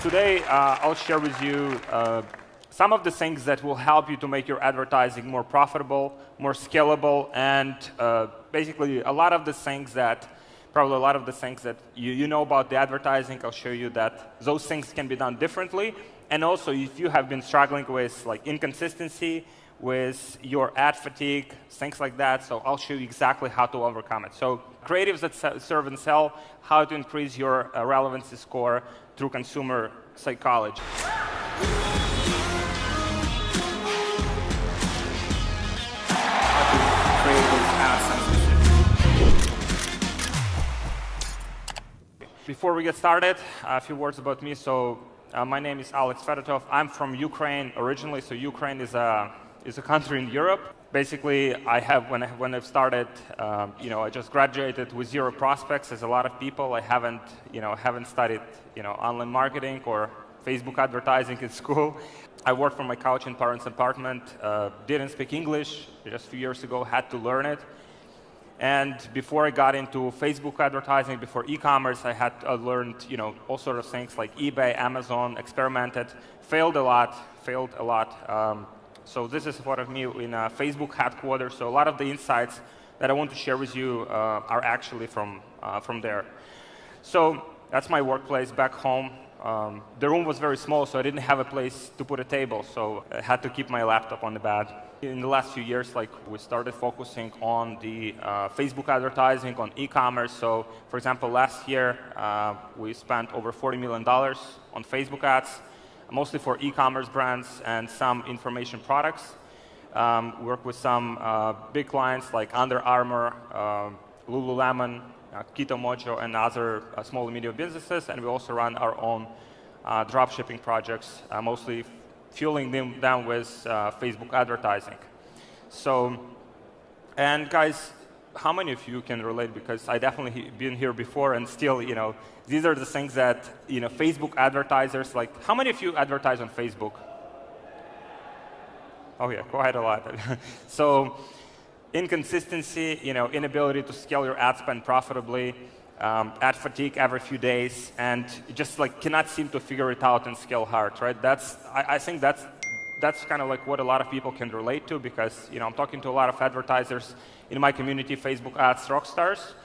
Today, I'll share with you some of the things that will help you to make your advertising more profitable, more scalable, and basically a lot of the things that you know about the advertising. I'll show you that those things can be done differently. And also, if you have been struggling with like inconsistency, with your ad fatigue, things like that, so I'll show you exactly how to overcome it. So creatives that serve and sell, how to increase your relevancy score through consumer psychology. Before we get started, a few words about me. So my name is Fedotoff. I'm from Ukraine originally. So Ukraine is a country in Europe. Basically, when I've started, I just graduated with zero prospects. As a lot of people, I haven't studied, online marketing or Facebook advertising in school. I worked from my couch in parents' apartment. Didn't speak English. Just a few years ago, had to learn it. And before I got into Facebook advertising, before e-commerce, I had learned, all sorts of things like eBay, Amazon, experimented, failed a lot. So this is what of me in Facebook headquarters. So a lot of the insights that I want to share with you are actually from there. So that's my workplace back home. The room was very small, so I didn't have a place to put a table. So I had to keep my laptop on the bed. In the last few years, we started focusing on the Facebook advertising, on e-commerce. So, for example, last year, we spent over $40 million on Facebook ads, mostly for e-commerce brands and some information products. Work with some big clients like Under Armour, Lululemon, Keto Mojo, and other small and medium businesses. And we also run our own dropshipping projects, mostly fueling them down with Facebook advertising. So, and guys, how many of you can relate? Because I definitely been here before, and still, these are the things that, Facebook advertisers, like, how many of you advertise on Facebook? Oh yeah, quite a lot. So, inconsistency, inability to scale your ad spend profitably, ad fatigue every few days, and just cannot seem to figure it out and scale hard, right? I think that's kind of what a lot of people can relate to, because I'm talking to a lot of advertisers in my community, Facebook ads rock stars,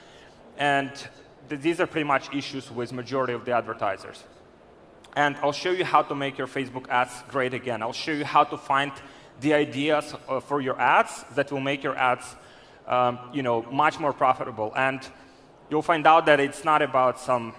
and these are pretty much issues with majority of the advertisers. And I'll show you how to make your Facebook ads great again. I'll show you how to find the ideas for your ads that will make your ads much more profitable. And you'll find out that it's not about some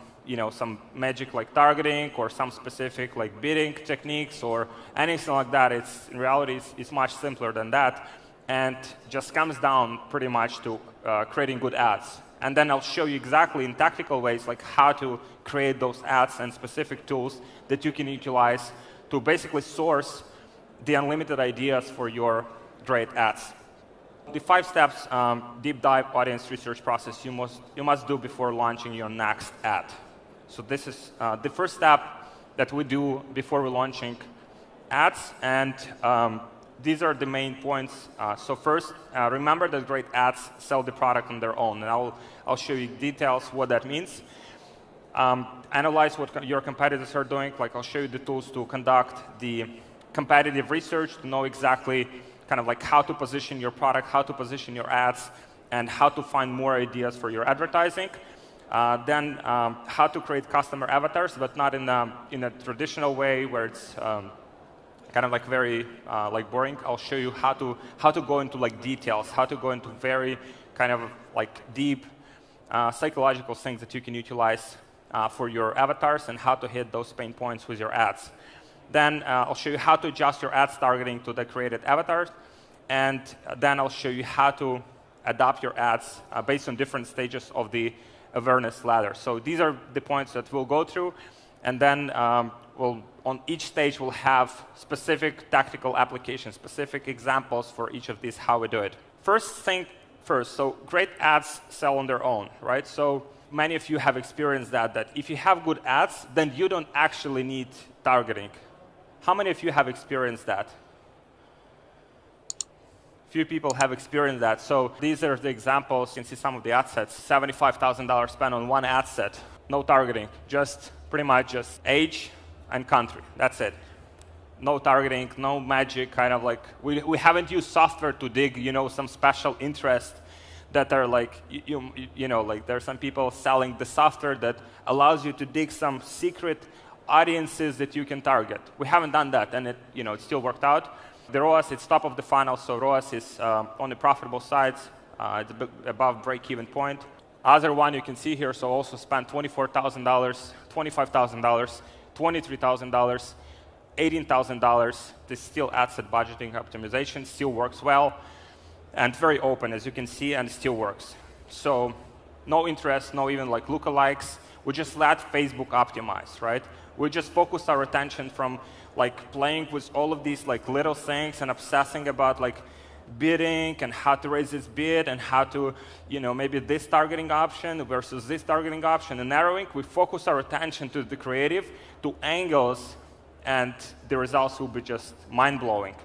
magic like targeting or some specific bidding techniques or anything like that. In reality, it's much simpler than that, and just comes down pretty much to creating good ads. And then I'll show you exactly in tactical ways how to create those ads and specific tools that you can utilize to basically source the unlimited ideas for your great ads. The 5 steps deep dive audience research process you must do before launching your next ad. So this is the first step that we do before we're launching ads, and these are the main points. So first, remember that great ads sell the product on their own, and I'll show you details what that means. Analyze what your competitors are doing. I'll show you the tools to conduct the competitive research to know exactly how to position your product, how to position your ads, and how to find more ideas for your advertising. Then how to create customer avatars, but not in a traditional way where it's very boring. I'll show you how to go into details, how to go into very deep psychological things that you can utilize for your avatars, and how to hit those pain points with your ads. Then I'll show you how to adjust your ads targeting to the created avatars, and then I'll show you how to adapt your ads based on different stages of the awareness ladder. So these are the points that we'll go through, and then on each stage we'll have specific tactical applications, specific examples for each of these, how we do it. First thing first, so great ads sell on their own, right? So many of you have experienced that if you have good ads, then you don't actually need targeting. How many of you have experienced that? Few people have experienced that. So these are the examples. You can see some of the ad sets. $75,000 spent on one ad set. No targeting. Just pretty much just age, and country. That's it. No targeting, no magic, kind of like, we haven't used software to dig, some special interest that are like, like there are some people selling the software that allows you to dig some secret audiences that you can target. We haven't done that, and it still worked out. The ROAS, it's top of the funnel, so ROAS is on the profitable side. It's a bit above break-even point. Other one you can see here, so also spent $24,000, $25,000, $23,000, $18,000. This still adds at budgeting optimization, still works well, and very open, as you can see, and still works. So no interest, no even like lookalikes. We just let Facebook optimize, right? We just focus our attention from like playing with all of these like little things and obsessing about like bidding and how to raise this bid and how to, maybe this targeting option versus this targeting option and narrowing. We focus our attention to the creative, to angles, and the results will be just mind-blowing.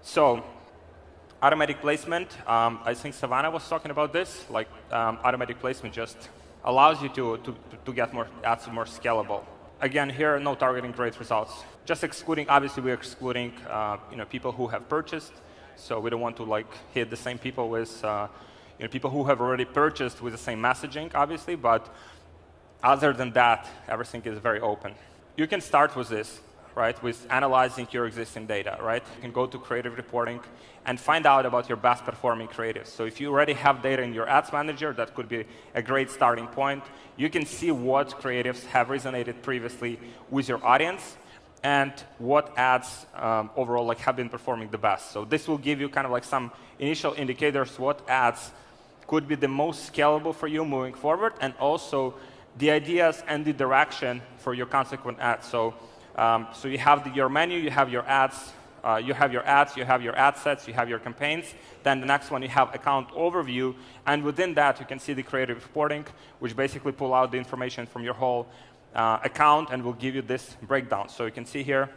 So automatic placement, I think Savannah was talking about this, like automatic placement just allows you to get more ads more scalable. Again, here, no targeting, great results. Just excluding, obviously we're excluding people who have purchased, so we don't want to like hit the same people with people who have already purchased with the same messaging, obviously, but other than that, everything is very open. You can start with this, right, with analyzing your existing data, right? You can go to creative reporting and find out about your best performing creatives. So if you already have data in your ads manager, that could be a great starting point. You can see what creatives have resonated previously with your audience and what ads overall like have been performing the best. So this will give you kind of like some initial indicators what ads could be the most scalable for you moving forward, and also the ideas and the direction for your consequent ads. So you have your menu, you have your ads, you have your ad sets, you have your campaigns. Then the next one, you have account overview. And within that, you can see the creative reporting, which basically pull out the information from your whole account and will give you this breakdown. So you can see here,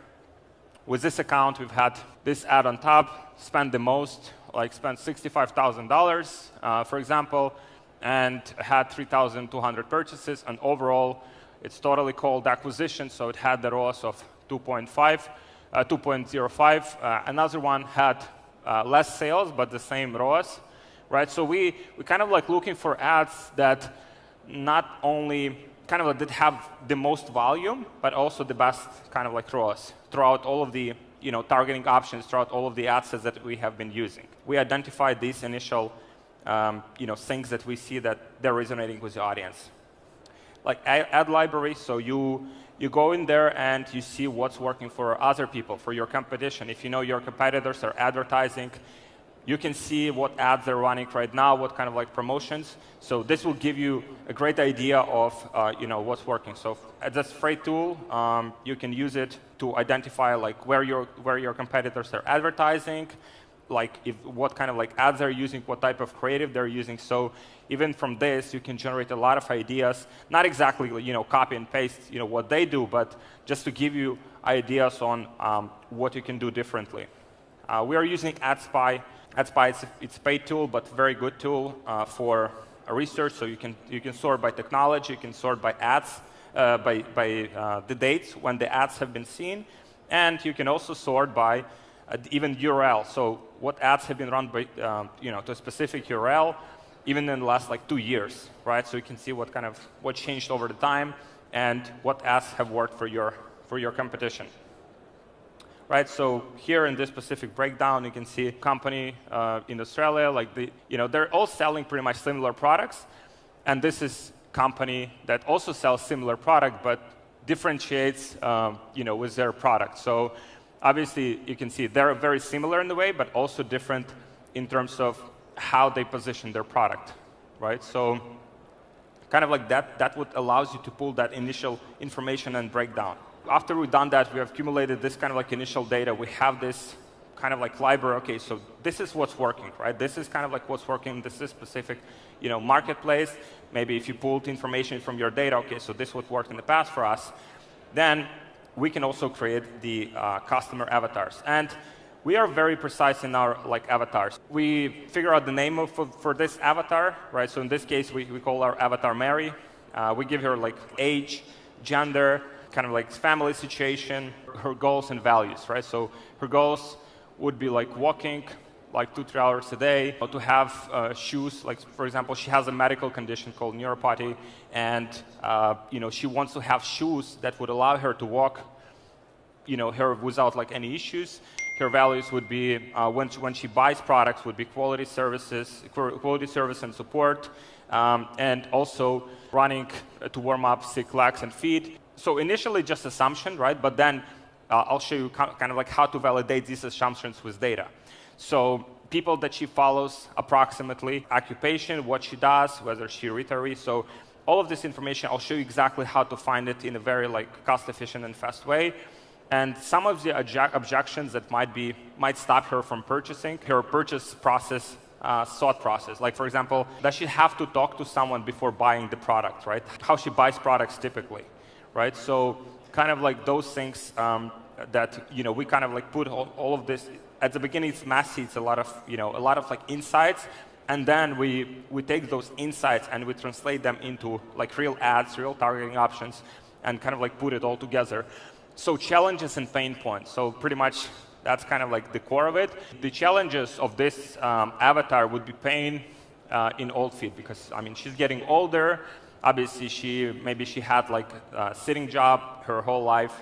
with this account, we've had this ad on top, spent the most, like spent $65,000, for example, and had 3,200 purchases. And overall, it's totally cold acquisition, so it had the ROAS of 2.05. Another one had less sales, but the same ROAS, right? So we kind of like looking for ads that not only kind of like did have the most volume, but also the best kind of like ROAS throughout all of the targeting options, throughout all of the ad sets that we have been using. We identified these initial things that we see that they're resonating with the audience. Like ad library, so you go in there and you see what's working for other people, for your competition. If you know your competitors are advertising, you can see what ads they're running right now, what kind of like promotions. So this will give you a great idea of what's working. So as a free tool, you can use it to identify like where your competitors are advertising, like what kind of like ads they're using, what type of creative they're using. So even from this, you can generate a lot of ideas, not exactly copy and paste what they do, but just to give you ideas on what you can do differently. We are using AdSpy. AdSpy, it's a paid tool, but very good tool for research. So you can sort by technology, you can sort by ads, by the dates when the ads have been seen, and you can also sort by even URL. So what ads have been run by to a specific URL, even in the last like 2 years, right? So you can see what changed over the time and what ads have worked for your competition. Right, so here in this specific breakdown, you can see a company in Australia, like they're all selling pretty much similar products, and this is company that also sells similar product but differentiates, with their product. So obviously, you can see they're very similar in the way, but also different in terms of how they position their product, right? So kind of like that what allows you to pull that initial information and breakdown. After we've done that, we have accumulated this kind of like initial data. We have this kind of like library. Okay, so this is what's working, right? This is kind of like what's working. This is specific, marketplace. Maybe if you pulled information from your data, okay, so this what worked in the past for us. Then we can also create the customer avatars. And we are very precise in our avatars. We figure out the name for this avatar, right? So in this case, we call our avatar Mary. We give her age, gender, kind of like family situation, her goals and values, right? So her goals would be like walking like 2-3 hours a day, or to have shoes, like for example, she has a medical condition called neuropathy, and she wants to have shoes that would allow her to walk her without like any issues. Her values would be, when she buys products, would be quality service and support, and also running to warm up sick legs and feet. So initially just assumption, right? But then I'll show you kind of like how to validate these assumptions with data. So people that she follows approximately, occupation, what she does, whether she retiree. So all of this information, I'll show you exactly how to find it in a very like cost-efficient and fast way. And some of the objections that might stop her from purchasing, her purchase process, thought process. Like for example, does she have to talk to someone before buying the product, right? How she buys products typically, right? So kind of like those things that we kind of like put all of this at the beginning. It's messy. It's a lot of like insights, and then we take those insights and we translate them into like real ads, real targeting options, and kind of like put it all together. So challenges and pain points. So pretty much that's kind of like the core of it. The challenges of this avatar would be pain in old feet, because I mean she's getting older. Obviously maybe she had like a sitting job her whole life,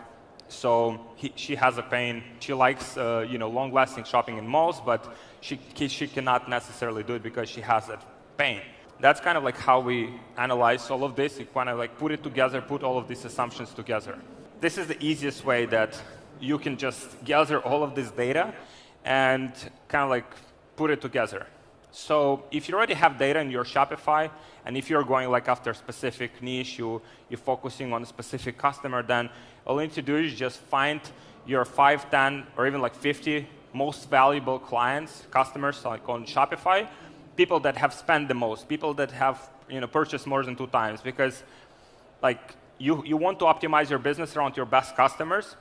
so she has a pain. She likes long-lasting shopping in malls, but she cannot necessarily do it because she has that pain. That's kind of like how we analyze all of this. We kind of like put it together, put all of these assumptions together. This is the easiest way that you can just gather all of this data and kind of like put it together. So if you already have data in your Shopify, and if you're going like after a specific niche, you're focusing on a specific customer, then all you need to do is just find your 5, 10, or even like 50 most valuable clients, customers like on Shopify, people that have spent the most, people that have purchased more than 2 times, because like you want to optimize your business around your best customers,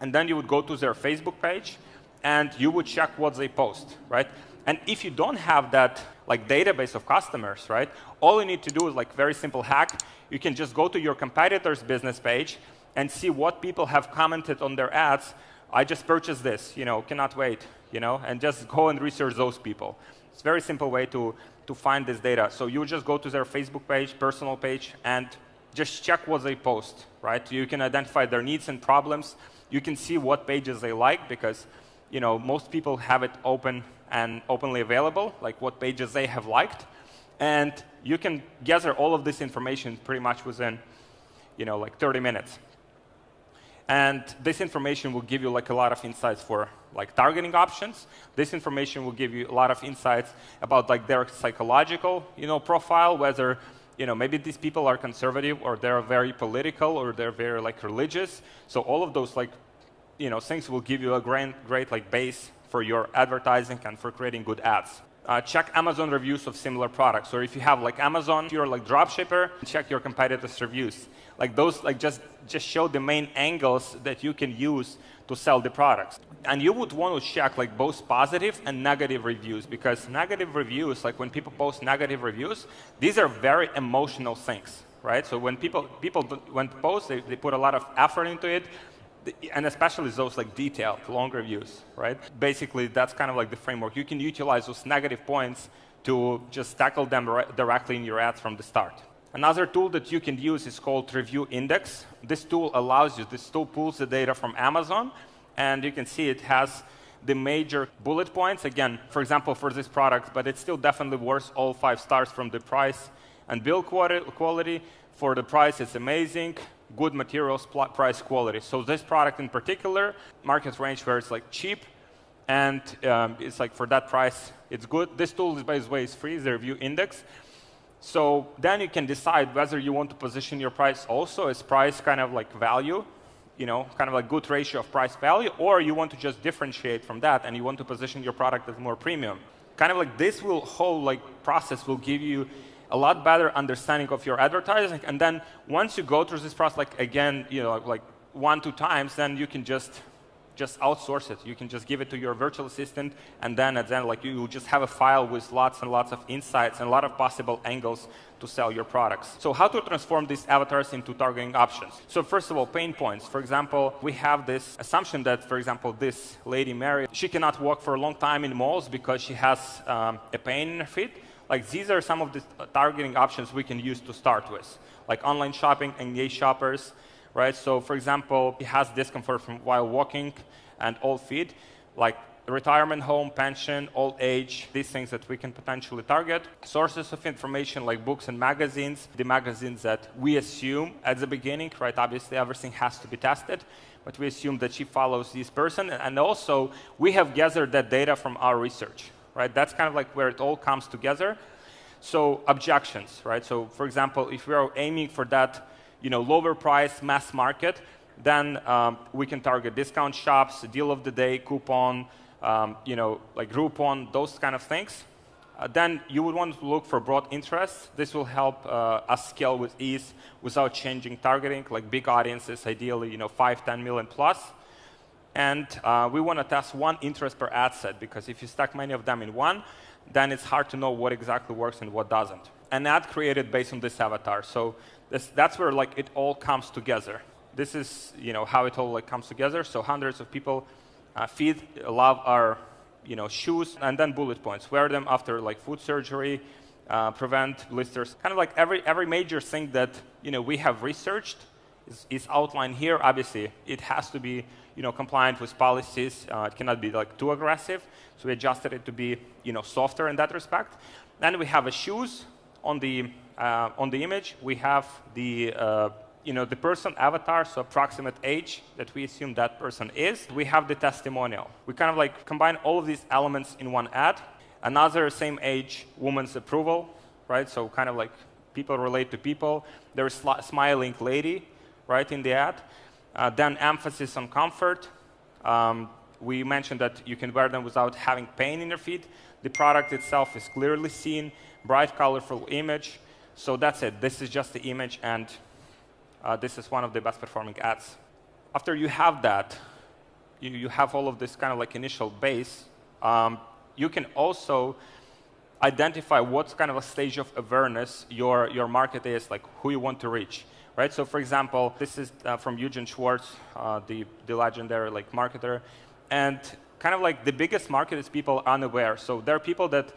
and then you would go to their Facebook page and you would check what they post, right? And if you don't have that like database of customers, right, all you need to do is like very simple hack. You can just go to your competitor's business page and see what people have commented on their ads. I just purchased this, cannot wait, and just go and research those people. It's a very simple way to find this data. So you just go to their Facebook page, personal page, and just check what they post, right? You can identify their needs and problems. You can see what pages they like, because most people have it open and openly available, like what pages they have liked. And you can gather all of this information pretty much within like 30 minutes. And this information will give you like a lot of insights for like targeting options. This information will give you a lot of insights about like their psychological profile, whether maybe these people are conservative, or they're very political, or they're very like religious. So all of those like things will give you a great like base for your advertising and for creating good ads. Check Amazon reviews of similar products. Or if you have like Amazon, if you're like dropshipper, check your competitors' reviews. Like those like just show the main angles that you can use to sell the products. And you would want to check like both positive and negative reviews, because negative reviews, like when people post negative reviews, these are very emotional things, right? So when people when post, they put a lot of effort into it, and especially those like detailed, long reviews, right? Basically, that's kind of like the framework. You can utilize those negative points to just tackle them directly in your ads from the start. Another tool that you can use is called Review Index. This tool pulls the data from Amazon, and you can see it has the major bullet points. Again, for example, for this product, but it's still definitely worth all 5 stars from the price and build quality. For the price, it's amazing. Good materials, price, quality. So this product in particular, market range where it's like cheap, and it's like for that price, it's good. This tool, by the way, is free, the Review Index. So then you can decide whether you want to position your price also as price kind of like value, kind of like good ratio of price value, or you want to just differentiate from that and you want to position your product as more premium. Kind of like this whole like process will give you a lot better understanding of your advertising. And then once you go through this process, like again, like 1-2 times, then you can just just outsource it. You can just give it to your virtual assistant, and then at the end, like, you will just have a file with lots and lots of insights and a lot of possible angles to sell your products. So how to transform these avatars into targeting options? So first of all, pain points. For example, we have this assumption that, for example, this lady Mary, she cannot walk for a long time in malls because she has a pain in her feet. Like, these are some of the targeting options we can use to start with, like online shopping, engage shoppers, right? So for example, he has discomfort from while walking and old feet, like retirement home, pension, old age, these things that we can potentially target. Sources of information like books and magazines, the magazines that we assume at the beginning, right? Obviously everything has to be tested, but we assume that she follows this person. And also we have gathered that data from our research, right? That's kind of like where it all comes together. So objections, right? So for example, if we are aiming for that, lower price mass market, then we can target discount shops, deal of the day, coupon, like Groupon, those kind of things. Then you would want to look for broad interests. This will help us scale with ease without changing targeting, like big audiences, ideally, 5, 10 million plus. And we want to test one interest per ad set, because if you stack many of them in one, then it's hard to know what exactly works and what doesn't. An ad created based on this avatar. So that's where like it all comes together. This is how it all like comes together. So hundreds of people feed, love our shoes, and then bullet points. Wear them after like foot surgery, prevent blisters. Kind of like every major thing that we have researched is outlined here. Obviously, it has to be compliant with policies. It cannot be like too aggressive. So we adjusted it to be softer in that respect. Then we have a shoes on the image. We have the the person avatar, so approximate age that we assume that person is. We have the testimonial. We kind of like combine all of these elements in one ad. Another same age woman's approval, right? So kind of like people relate to people. There's a smiling lady, right, in the ad. Then emphasis on comfort. We mentioned that you can wear them without having pain in your feet. The product itself is clearly seen. Bright, colorful image. So that's it. This is just the image, and this is one of the best performing ads. After you have that, you have all of this kind of like initial base. You can also identify what kind of a stage of awareness your market is, like who you want to reach, right? So for example, this is from Eugene Schwartz, the legendary like marketer, and kind of like the biggest market is people unaware. So there are people that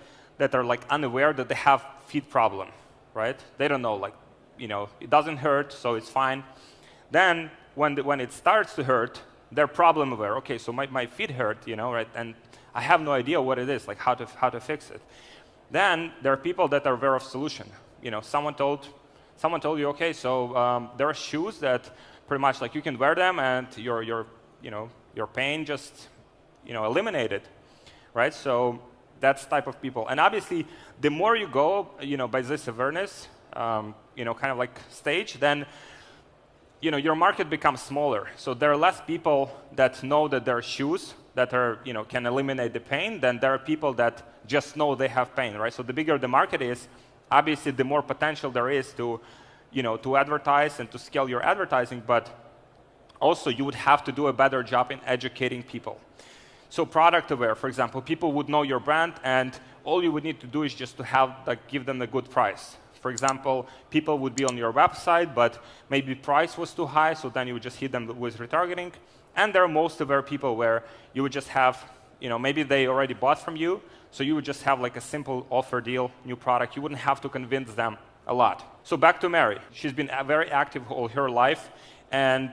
are like unaware that they have feet problem, right? They don't know, like, it doesn't hurt, so it's fine. Then when it starts to hurt, they're problem aware. Okay, so my feet hurt, right? And I have no idea what it is, like how to fix it. Then there are people that are aware of solution. Someone told you, okay, so there are shoes that pretty much like you can wear them and your pain just eliminated, right? So that's type of people. And obviously, the more you go, by this awareness, kind of like stage, then your market becomes smaller. So there are less people that know that there are shoes that are can eliminate the pain than there are people that just know they have pain, right? So the bigger the market is, obviously the more potential there is to to advertise and to scale your advertising, but also you would have to do a better job in educating people. So product aware, for example, people would know your brand, and all you would need to do is just to give them a good price. For example, people would be on your website, but maybe price was too high, so then you would just hit them with retargeting. And there are most aware people where you would just have, maybe they already bought from you, so you would just have like a simple offer deal, new product. You wouldn't have to convince them a lot. So back to Mary. She's been very active all her life, and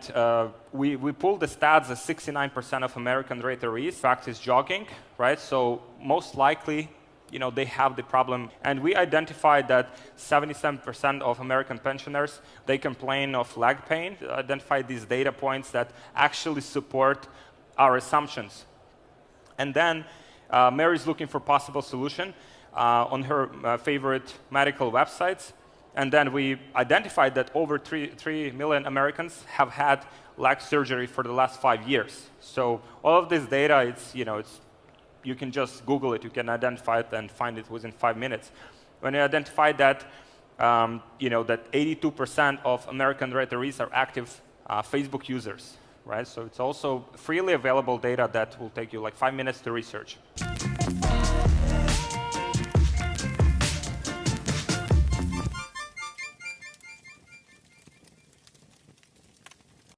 we pulled the stats that 69% of American retirees practice jogging, right? So most likely, they have the problem. And we identified that 77% of American pensioners, they complain of leg pain. Identified these data points that actually support our assumptions. And then Mary's looking for possible solution on her favorite medical websites. And then we identified that over 3 million Americans have had leg surgery for the last 5 years. So all of this data, it's you can just Google it, you can identify it and find it within 5 minutes. When we identified that, that 82% of American retirees are active Facebook users, right? So it's also freely available data that will take you like 5 minutes to research.